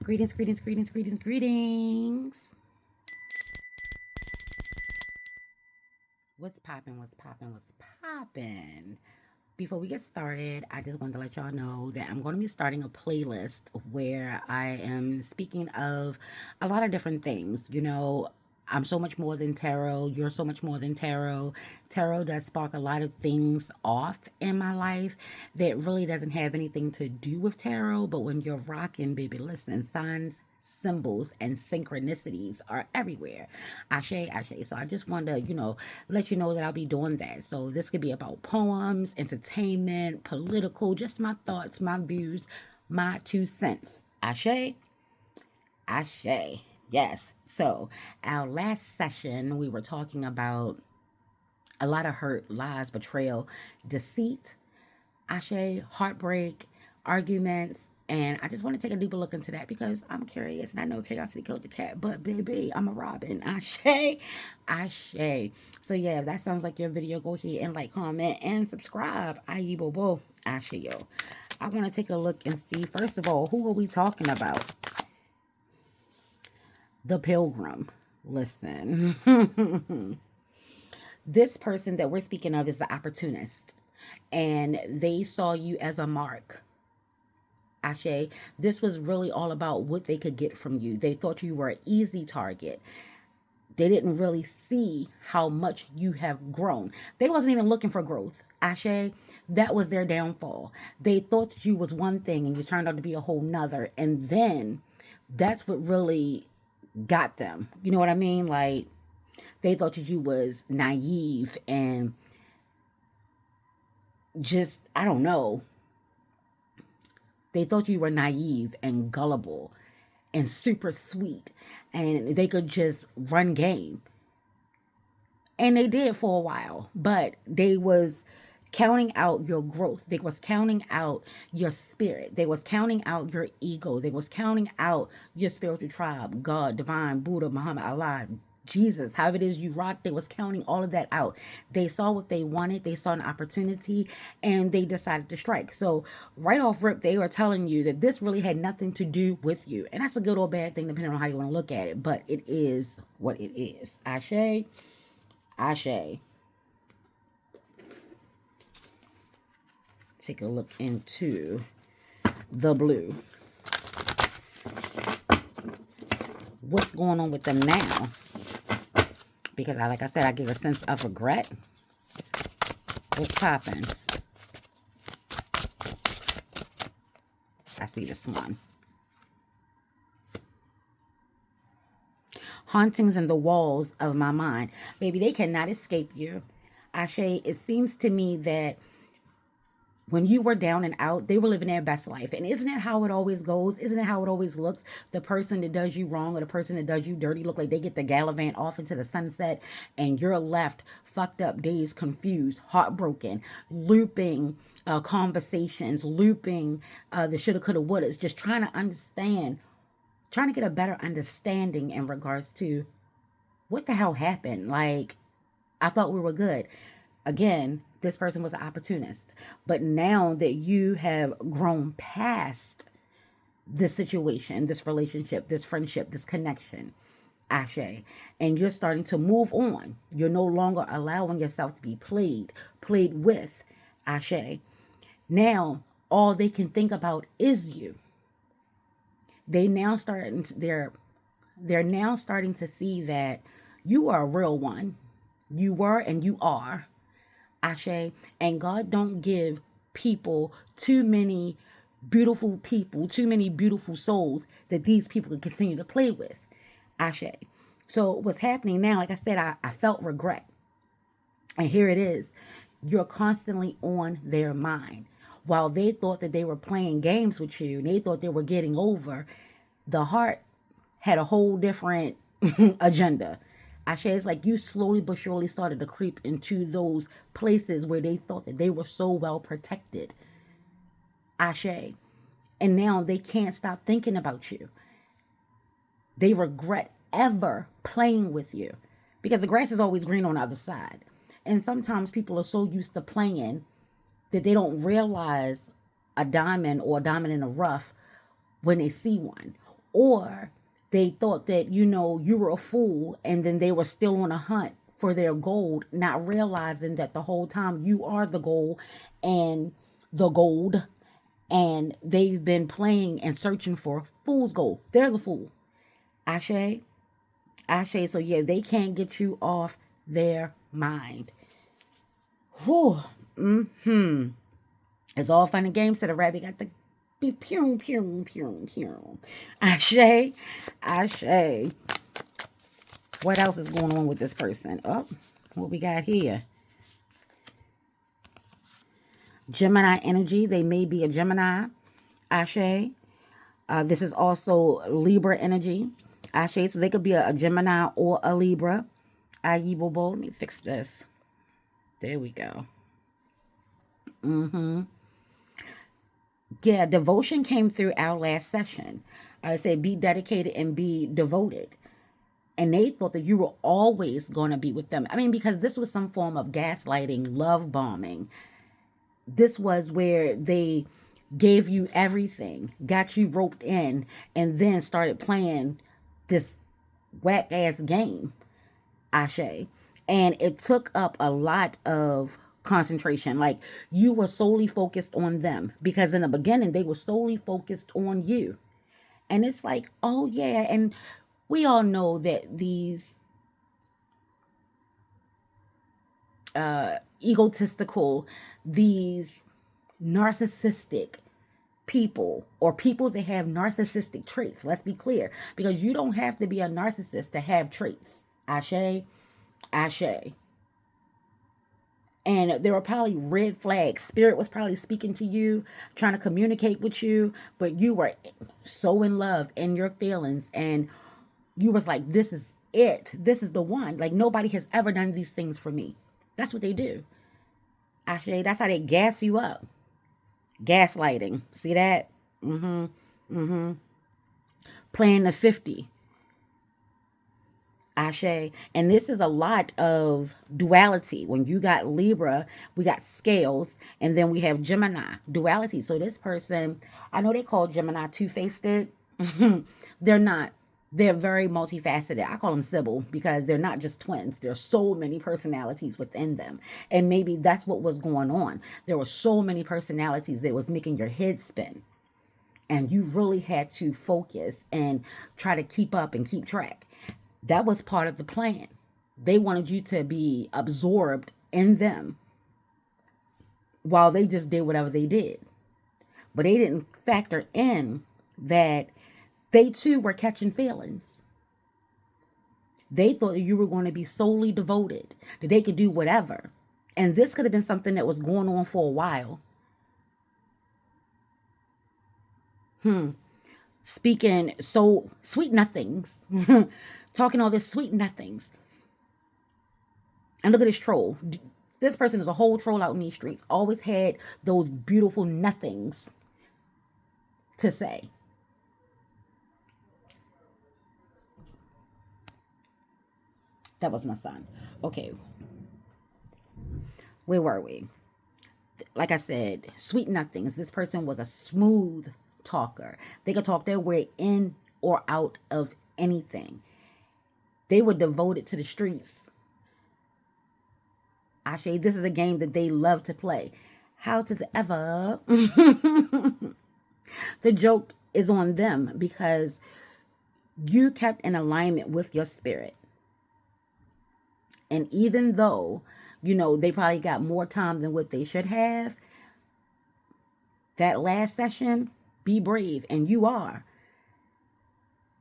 Greetings, greetings, greetings, greetings, greetings. What's poppin'? What's poppin'? What's poppin'? Before we get started, I just wanted to let y'all know that I'm going to be starting a playlist where I am speaking of a lot of different things. I'm so much more than tarot. You're so much more than tarot. Tarot does spark a lot of things off in my life that really doesn't have anything to do with tarot. But when you're rocking, baby, listen, signs, symbols, and synchronicities are everywhere. Ashe, ashe. So I just wanted to, let you know that I'll be doing that. So this could be about poems, entertainment, political, just my thoughts, my views, my 2 cents. Ashe, ashe. Yes. So our last session, we were talking about a lot of hurt, lies, betrayal, deceit, ashe, heartbreak, arguments. And I just want to take a deeper look into that because I'm curious and I know curiosity killed the cat, but baby, I'm a Robin. Ashe, ashe. So yeah, if that sounds like your video, go ahead and like, comment, and subscribe. Aye, bobo. Ashe, yo. I want to take a look and see, first of all, who are we talking about? The Pilgrim. Listen. This person that we're speaking of is the opportunist. And they saw you as a mark. Ashe, this was really all about what they could get from you. They thought you were an easy target. They didn't really see how much you have grown. They wasn't even looking for growth. Ashe, that was their downfall. They thought that you was one thing and you turned out to be a whole nother. And then that's what really got them. You know what I mean? Like, they thought that you was naive and just, I don't know. They thought you were naive and gullible and super sweet and they could just run game. And they did for a while, but they was counting out your growth. They was counting out your spirit. They was counting out your ego. They was counting out your spiritual tribe, God, divine, Buddha, Muhammad, Allah, Jesus, however it is you rock. They was counting all of that out. They saw what they wanted. They saw an opportunity and they decided to strike. So right off rip, they were telling you that this really had nothing to do with you. And that's a good or bad thing depending on how you want to look at it. But it is what it is. Ashe, ashe. Take a look into the blue. What's going on with them now? Because, like I said, I get a sense of regret. What's popping? I see this one. Hauntings in the walls of my mind. Baby, they cannot escape you. Ashe, it seems to me that when you were down and out, they were living their best life. And isn't it how it always goes? Isn't it how it always looks? The person that does you wrong or the person that does you dirty look like they get the gallivant off into the sunset and you're left fucked up, dazed, confused, heartbroken, looping conversations, looping the shoulda, coulda, wouldas, just trying to understand, trying to get a better understanding in regards to what the hell happened. Like, I thought we were good. Again, this person was an opportunist. But now that you have grown past this situation, this relationship, this friendship, this connection, ashe, and you're starting to move on. You're no longer allowing yourself to be played with, ashe. Now, all they can think about is you. They're now starting to see that you are a real one. You were and you are. Ashe, and God don't give people too many beautiful people, too many beautiful souls that these people can continue to play with. Ashe. So what's happening now, like I said, I felt regret. And here it is. You're constantly on their mind. While they thought that they were playing games with you and they thought they were getting over, the heart had a whole different agenda. Ashe, it's like you slowly but surely started to creep into those places where they thought that they were so well protected. Ashe. And now they can't stop thinking about you. They regret ever playing with you because the grass is always green on the other side. And sometimes people are so used to playing that they don't realize a diamond or a diamond in the rough when they see one. Or they thought that, you were a fool, and then they were still on a hunt for their gold, not realizing that the whole time you are the goal and the gold, and they've been playing and searching for fool's gold. They're the fool. Ashe, Ashe. So yeah, they can't get you off their mind. Whew. Mm-hmm. It's all fun and games to the rabbit got the be pew pew pew pew. Ashe, Ashe. What else is going on with this person? Oh, what we got here? Gemini energy. They may be a Gemini. Ashe. This is also Libra energy. Ashe. So they could be a Gemini or a Libra. Ayibobo. Let me fix this. There we go. Yeah, devotion came through our last session. I said be dedicated and be devoted. And they thought that you were always going to be with them. I mean, because this was some form of gaslighting, love bombing. This was where they gave you everything, got you roped in, and then started playing this whack ass game, Ashe. And it took up a lot of concentration. Like, you were solely focused on them, because in the beginning they were solely focused on you. And it's like, oh yeah, and we all know that these egotistical, these narcissistic people, or people that have narcissistic traits. Let's be clear, because you don't have to be a narcissist to have traits. Ashe, Ashe. And there were probably red flags. Spirit was probably speaking to you, trying to communicate with you, but you were so in love in your feelings, and you was like, this is it. This is the one. Like, nobody has ever done these things for me. That's what they do. Actually, that's how they gas you up. Gaslighting. See that? Playing the 50. Ashe. And this is a lot of duality. When you got Libra, we got scales, and then we have Gemini. Duality. So this person, I know they call Gemini two-faced. They're not. They're very multifaceted. I call them Sybil, because they're not just twins. There's so many personalities within them. And maybe that's what was going on. There were so many personalities that was making your head spin. And you really had to focus and try to keep up and keep track. That was part of the plan. They wanted you to be absorbed in them while they just did whatever they did. But they didn't factor in that they too were catching feelings. They thought that you were going to be solely devoted, that they could do whatever. And this could have been something that was going on for a while. Speaking so sweet nothings. Talking all this sweet nothings. And look at this troll. This person is a whole troll out in these streets. Always had those beautiful nothings to say. That was my son. Okay. Where were we? Like I said, sweet nothings. This person was a smooth talker. They could talk their way in or out of anything. They were devoted to the streets. Ashe, this is a game that they love to play. How does it ever? The joke is on them, because you kept in alignment with your spirit. And even though, they probably got more time than what they should have, that last session, be brave. And you are.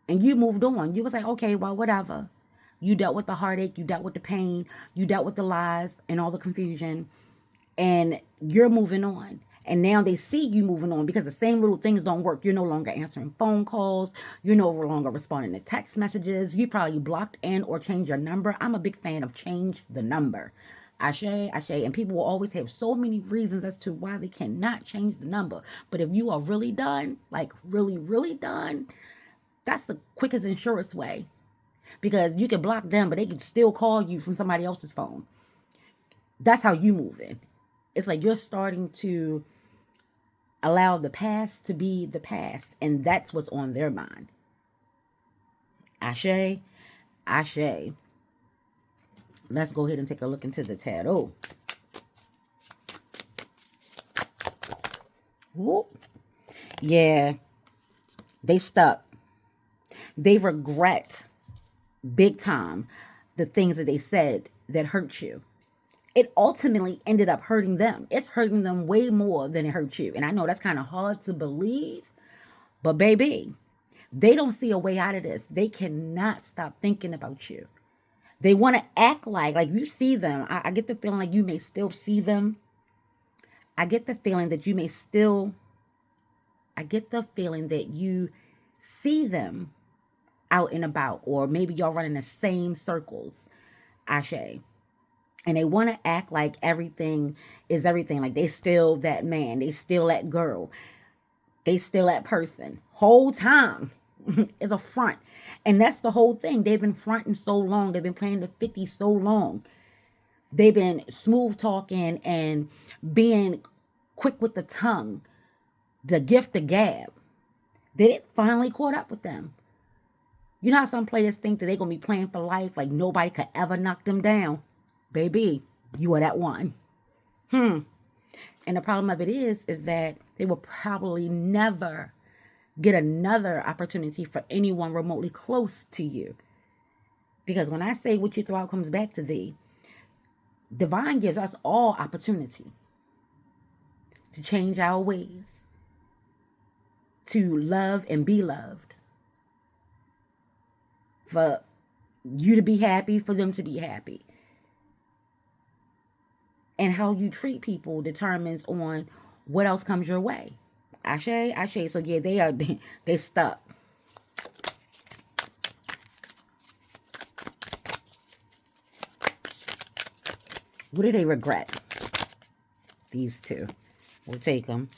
And you moved on. You was like, okay, well, whatever. You dealt with the heartache. You dealt with the pain. You dealt with the lies and all the confusion. And you're moving on. And now they see you moving on, because the same little things don't work. You're no longer answering phone calls. You're no longer responding to text messages. You probably blocked and or changed your number. I'm a big fan of change the number. Ashe, Ashe. And people will always have so many reasons as to why they cannot change the number. But if you are really done, like really, really done, that's the quickest and surest way. Because you can block them, but they can still call you from somebody else's phone. That's how you move in. It's like you're starting to allow the past to be the past. And that's what's on their mind. Ashe, Ashe. Let's go ahead and take a look into the tarot. Whoop. Yeah, they stuck. They regret big time the things that they said that hurt you. It ultimately ended up hurting them. It's hurting them way more than it hurt you. And I know that's kind of hard to believe, but baby, they don't see a way out of this. They cannot stop thinking about you. They want to act like you see them. I get the feeling like you may still see them. I get the feeling that you may still, I get the feeling that you see them out and about, or maybe y'all running the same circles, Ashe. And they want to act like everything is everything. Like they still that man. They still that girl. They still that person. Whole time is a front. And that's the whole thing. They've been fronting so long. They've been playing the 50 so long. They've been smooth talking and being quick with the tongue. The gift of gab. That it finally caught up with them. You know how some players think that they're going to be playing for life, like nobody could ever knock them down? Baby, you are that one. And the problem of it is that they will probably never get another opportunity for anyone remotely close to you. Because when I say what you throw out comes back to thee, divine gives us all opportunity to change our ways, to love and be loved, for you to be happy, for them to be happy. And how you treat people determines on what else comes your way. Ashe, Ashe. So yeah, they stuck. What do they regret? These two. We'll take them.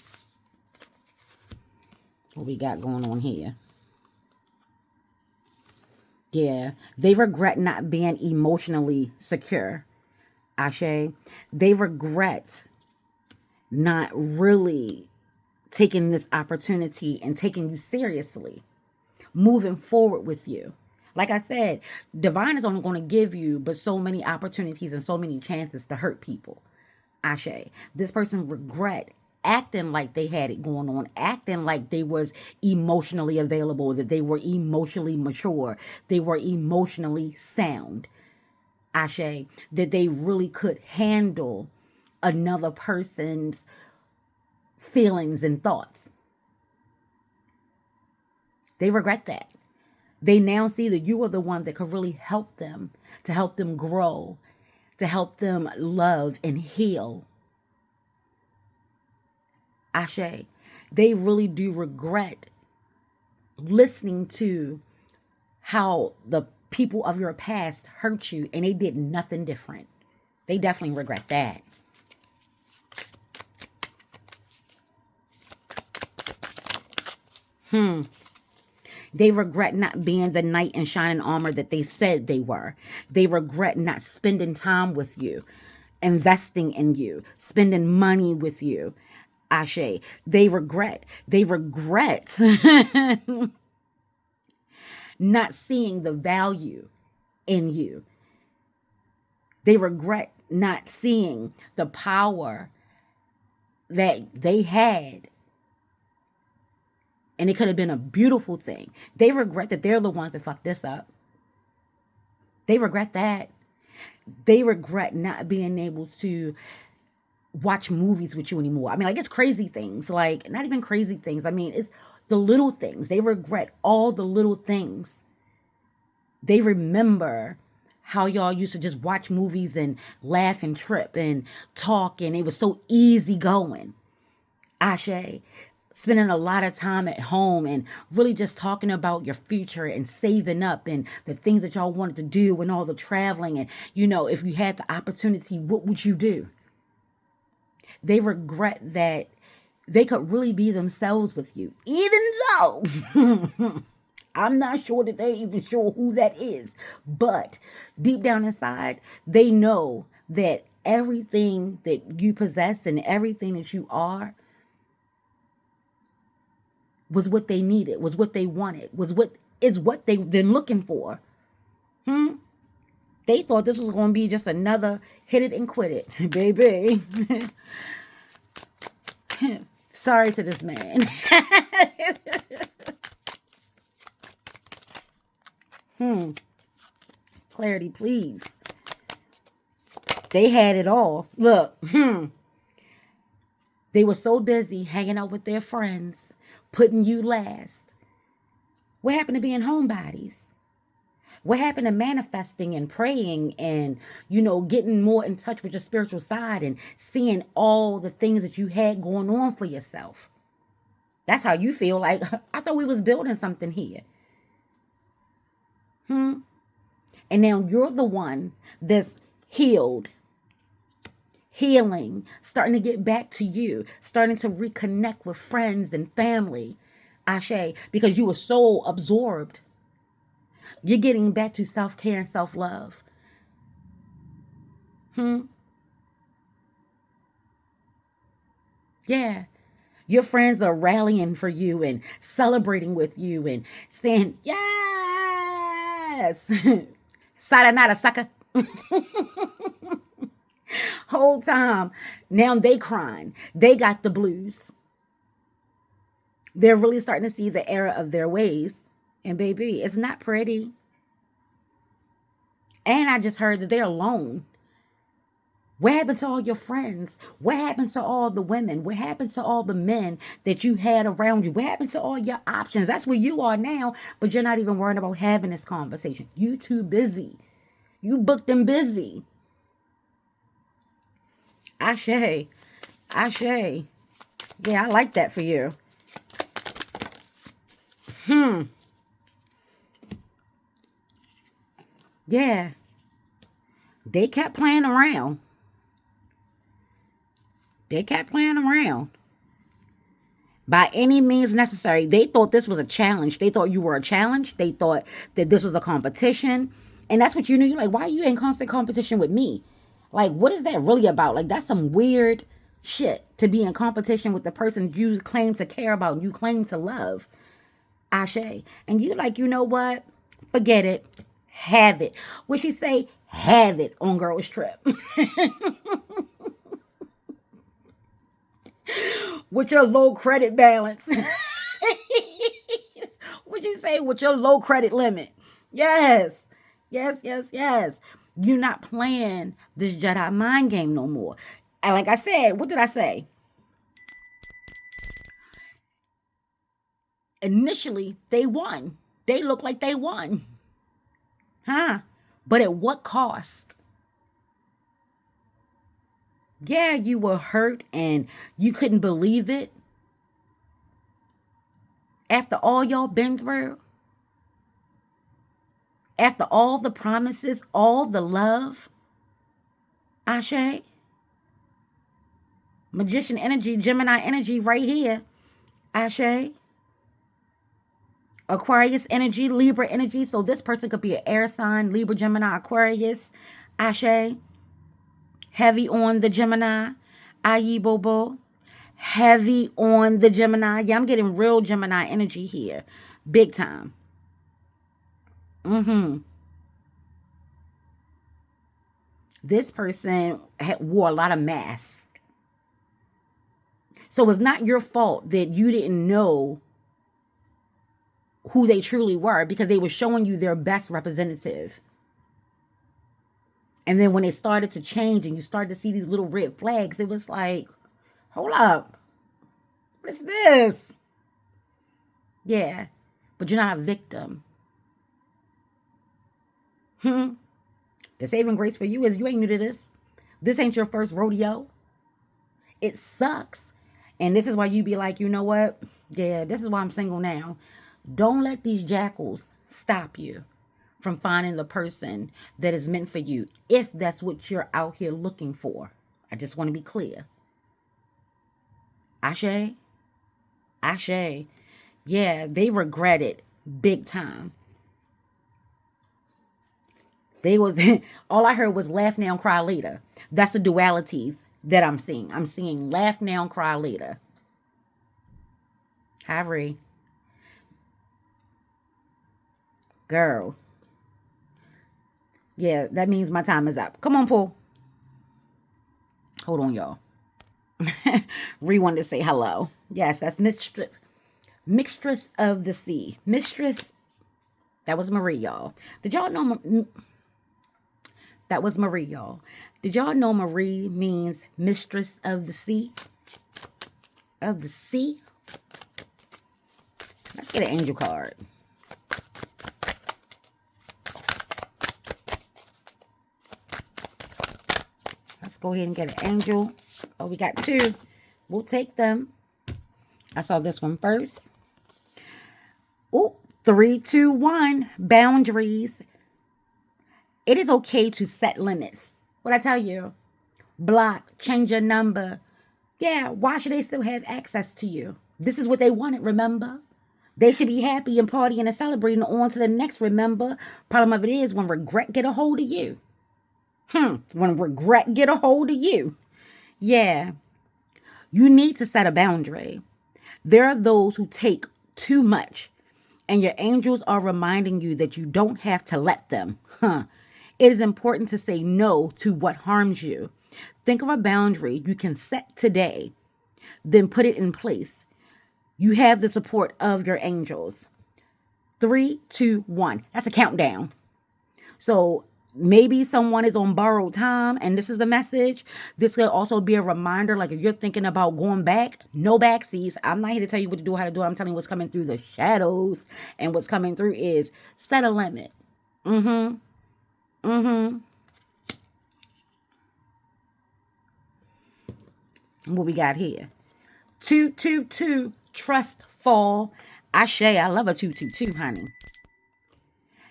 What we got going on here? Yeah, they regret not being emotionally secure. Ashe, they regret not really taking this opportunity and taking you seriously, moving forward with you. Like I said, divine is only going to give you but so many opportunities and so many chances to hurt people. Ashe, this person regret acting like they had it going on, acting like they was emotionally available, that they were emotionally mature, they were emotionally sound. Ashe, that they really could handle another person's feelings and thoughts. They regret that. They now see that you are the one that could really help them, to help them grow, to help them love and heal. Ashe, they really do regret listening to how the people of your past hurt you and they did nothing different. They definitely regret that. They regret not being the knight in shining armor that they said they were. They regret not spending time with you, investing in you, spending money with you. Ashe, they regret not seeing the value in you. They regret not seeing the power that they had. And it could have been a beautiful thing. They regret that they're the ones that fucked this up. They regret that. They regret not being able to watch movies with you anymore. I mean, like, it's crazy things. Like, not even crazy things. I mean, it's the little things. They regret all the little things. They remember how y'all used to just watch movies and laugh and trip and talk, and it was so easy going. Ashe, spending a lot of time at home and really just talking about your future and saving up and the things that y'all wanted to do and all the traveling. And, you know, if you had the opportunity, what would you do? They regret that they could really be themselves with you, even though I'm not sure that they're even sure who that is. But deep down inside, they know that everything that you possess and everything that you are was what they needed, was what they wanted, was what is what they've been looking for. They thought this was going to be just another hit it and quit it. Baby. Sorry to this man. Clarity, please. They had it all. Look. They were so busy hanging out with their friends, putting you last. What happened to being homebodies? What happened to manifesting and praying and, getting more in touch with your spiritual side and seeing all the things that you had going on for yourself? That's how you feel. Like, I thought we was building something here. And now you're the one that's healed, healing, starting to get back to you, starting to reconnect with friends and family. Ashe, because you were so absorbed. You're getting back to self-care and self-love. Yeah. Your friends are rallying for you and celebrating with you and saying, yes. Sayonara, sucker. Whole time. Now they crying. They got the blues. They're really starting to see the error of their ways. And baby, it's not pretty. And I just heard that they're alone. What happened to all your friends? What happened to all the women? What happened to all the men that you had around you? What happened to all your options? That's where you are now, but you're not even worrying about having this conversation. You too busy. You booked and busy. Ashe. Ashe. Yeah, I like that for you. Yeah. They kept playing around. They kept playing around. By any means necessary. They thought this was a challenge. They thought you were a challenge. They thought that this was a competition. And that's what you knew. You're like, why are you in constant competition with me? Like, what is that really about? Like, that's some weird shit to be in competition with the person you claim to care about and you claim to love. Ashe. And you like, you know what? Forget it. Have it. What she say? Have it on girls trip. With your low credit balance. What you say? With your low credit limit. Yes. Yes, yes, yes. You're not playing this Jedi mind game no more. And like I said, what did I say? Initially, they won. They look like they won. But at what cost? Yeah, you were hurt and you couldn't believe it. After all y'all been through. After all the promises, all the love. Ashe. Magician energy, Gemini energy right here. Ashe. Aquarius energy, Libra energy. So this person could be an air sign, Libra, Gemini, Aquarius. Ashe. Heavy on the Gemini. Ayi Bobo. Heavy on the Gemini. Yeah, I'm getting real Gemini energy here. Big time. This person wore a lot of masks. So it's not your fault that you didn't know who they truly were because they were showing you their best representative. And then when it started to change and you started to see these little red flags, it was like, hold up. What is this? Yeah, but you're not a victim. The saving grace for you is you ain't new to this. This ain't your first rodeo. It sucks. And this is why you be like, you know what? Yeah, this is why I'm single now. Don't let these jackals stop you from finding the person that is meant for you, if that's what you're out here looking for. I just want to be clear. Ashe? Ashe. Yeah, they regret it big time. They was all I heard was laugh now, cry later. That's the dualities that I'm seeing. I'm seeing laugh now, cry later. Harry. Girl. Yeah, that means my time is up. Come on, Pooh. Hold on, y'all. Ree wanted to say hello. Yes, that's Mistress of the Sea. Mistress, that was Marie, y'all. Did y'all know that was Marie, y'all? Did y'all know Marie means Mistress of the Sea? Of the sea? Let's get an angel card. Let's go ahead and get an angel. Oh, we got two. We'll take them. I saw this one first. Oh, 3, 2, 1. Boundaries. It is okay to set limits. What I tell you? Block, change your number. Yeah, why should they still have access to you? This is what they wanted, remember? They should be happy and partying and celebrating on to the next, remember? Problem of it is when regret get a hold of you. When regret get a hold of you. Yeah, you need to set a boundary. There are those who take too much, and your angels are reminding you that you don't have to let them. It is important to say no to what harms you. Think of a boundary you can set today, then put it in place. You have the support of your angels. 3, 2, 1. That's a countdown. So maybe someone is on borrowed time and this is a message. This could also be a reminder, like if you're thinking about going back, no backseats. I'm not here to tell you what to do, how to do it. I'm telling you what's coming through the shadows. And what's coming through is set a limit. What we got here? 2, 2, 2. Trust fall. Ashe, I love a 2, 2, 2, honey.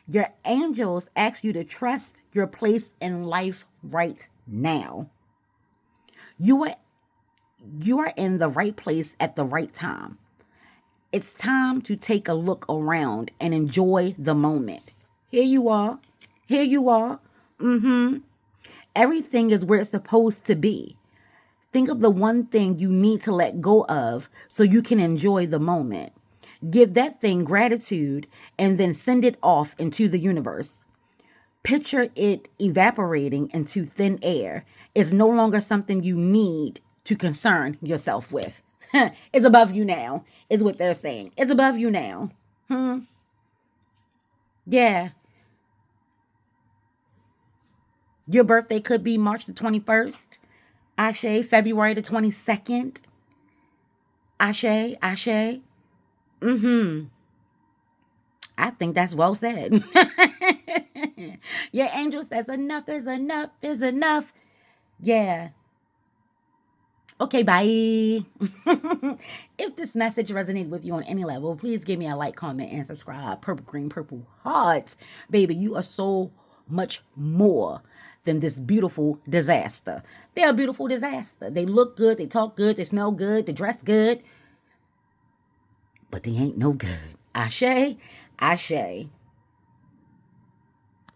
Your angels ask you to trust your place in life right now. You are in the right place at the right time. It's time to take a look around and enjoy the moment. Here you are. Here you are. Everything is where it's supposed to be. Think of the one thing you need to let go of so you can enjoy the moment. Give that thing gratitude and then send it off into the universe. Picture it evaporating into thin air. It's no longer something you need to concern yourself with. It's above you now, is what they're saying. It's above you now. Yeah. Your birthday could be March the 21st. Ashe, February the 22nd. Ashe, Ashe. I think that's well said. Your angel says enough is enough is enough. Yeah. Okay, bye. If this message resonated with you on any level, please give me a like, comment, and subscribe. Purple, green, purple hearts. Baby, you are so much more than this beautiful disaster. They're a beautiful disaster. They look good, they talk good, they smell good, they dress good. But they ain't no good. Ashe, Ashe.